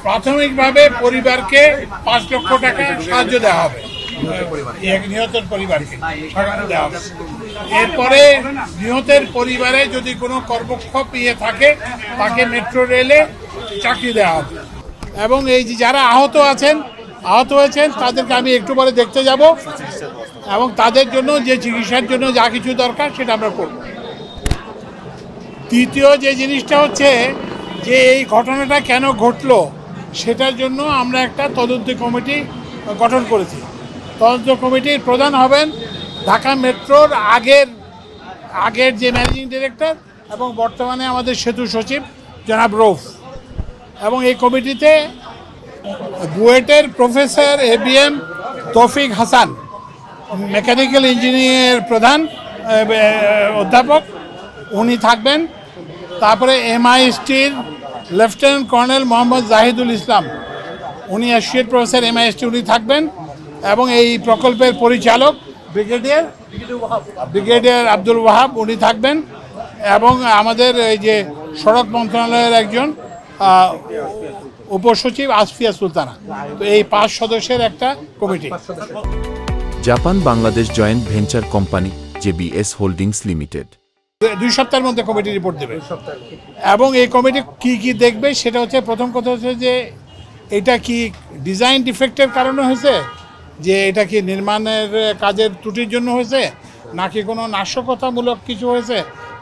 প্রাথমিকভাবে পরিবারকে ৫ লক্ষ টাকা সাহায্য দেওয়া হবে, নিহতের পরিবারকে দেওয়া হবে। এরপরে নিহতের পরিবারে যদি কোনো কর্মক্ষোভ থাকে তাকে মেট্রো রেলে চাকরি দেওয়া হবে। এবং এই যে যারা আহত হয়েছেন তাদেরকে আমি একটু পরে দেখতে যাব এবং তাদের জন্য যে চিকিৎসার জন্য যা কিছু দরকার সেটা আমরা করব। দ্বিতীয় যে জিনিসটা হচ্ছে যে এই ঘটনাটা কেন ঘটলো সেটার জন্য আমরা একটা তদন্ত কমিটি গঠন করেছি। তদন্ত কমিটির প্রধান হবেন ঢাকা মেট্রোর আগের যে ম্যানেজিং ডিরেক্টর এবং বর্তমানে আমাদের সেতু সচিব জনাব রৌফ। এবং এই কমিটিতে বুয়েটের প্রফেসর ABM তৌফিক হাসান, মেকানিক্যাল ইঞ্জিনিয়ার প্রধান অধ্যাপক, উনি থাকবেন। তারপরে MISTর লেফটেন্যান্ট কর্নেল মোহাম্মদ জাহিদুল ইসলাম, উনি অ্যাসোসিয়েট প্রফেসর MIST, উনি থাকবেন। এবং এই প্রকল্পের পরিচালক ব্রিগেডিয়ার আব্দুল ওয়াহাব, উনি থাকবেন। এবং আমাদের এই যে সড়ক মন্ত্রণালয়ের একজন উপসচিব আসফিয়া সুলতানা। তো এই 5 সদস্যের একটা committee. Japan Bangladesh joint venture company JBS holdings limited 2 সপ্তাহের মধ্যে কমিটি রিপোর্ট দেবে। এবং এই কমিটি কি দেখবে সেটা হচ্ছে, প্রথম কথা হচ্ছে যে এটা কি ডিজাইন ডিফেক্টের কারণে হয়েছে, যে এটা কি নির্মাণের কাজের ত্রুটির জন্য হয়েছে, নাকি কোনো নাশকতামূলক কিছু হয়েছে,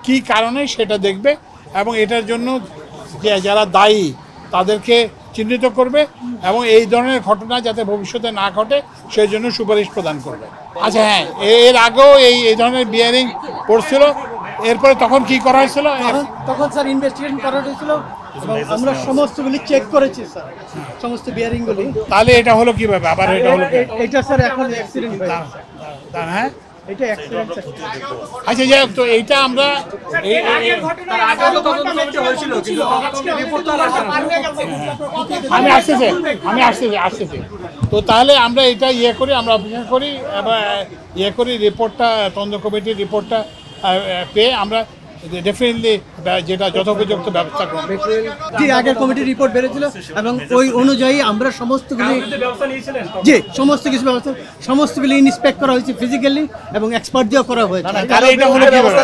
কি কারণে সেটা দেখবে। এবং এটার জন্য যে যারা দায়ী তাদেরকে চিহ্নিত করবে এবং এই ধরনের ঘটনা যাতে ভবিষ্যতে না ঘটে সেই জন্য সুপারিশ প্রদান করবে। আচ্ছা হ্যাঁ, এর আগেও এই ধরনের বিয়ারিং পড়ছিল। এরপরে তখন কি করা হয়েছিল? তখন স্যার ইনভেস্টিগেশন করা হয়েছিল এবং আমরা সমস্তগুলি চেক করেছি স্যার, সমস্ত বিয়ারিংগুলি। তাহলে এটা হলো কিভাবে আবার? এটা হলো এটা স্যার এখন অ্যাক্সিডেন্ট হয়েছে। হ্যাঁ, এটা অ্যাক্সিডেন্ট। আচ্ছা যাই হোক, তো এইটা আমরা আমি আসতেছি। তো তাহলে আমরা এটা আমরা অপেক্ষা করি এবং রিপোর্টটা, তদন্ত কমিটির রিপোর্টটা পেয়ে আমরা ডেফিনেটলি যেটা যথোপযুক্ত ব্যবস্থা করব। জি, আগের কমিটির রিপোর্ট বেরিয়েছিল এবং ওই অনুযায়ী আমরা সমস্তগুলি সমস্তগুলি ইন্সপেক্ট করা হয়েছে ফিজিক্যালি এবং এক্সপার্ট দিয়েও করা হয়েছে। কারো বিরুদ্ধে ব্যবস্থা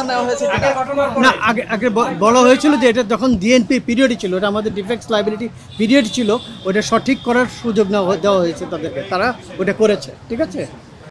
নেওয়া হয়েছে না, আগে বলা হয়েছিল যে এটা যখন DNP পিরিয়ডই ছিল, এটা আমাদের ডিফেক্টস লাইবিলিটি পিরিয়ড ছিল, ওটা সঠিক করার সুযোগ দেওয়া হয়েছে তাদেরকে, তারা ওটা করেছে। ঠিক আছে।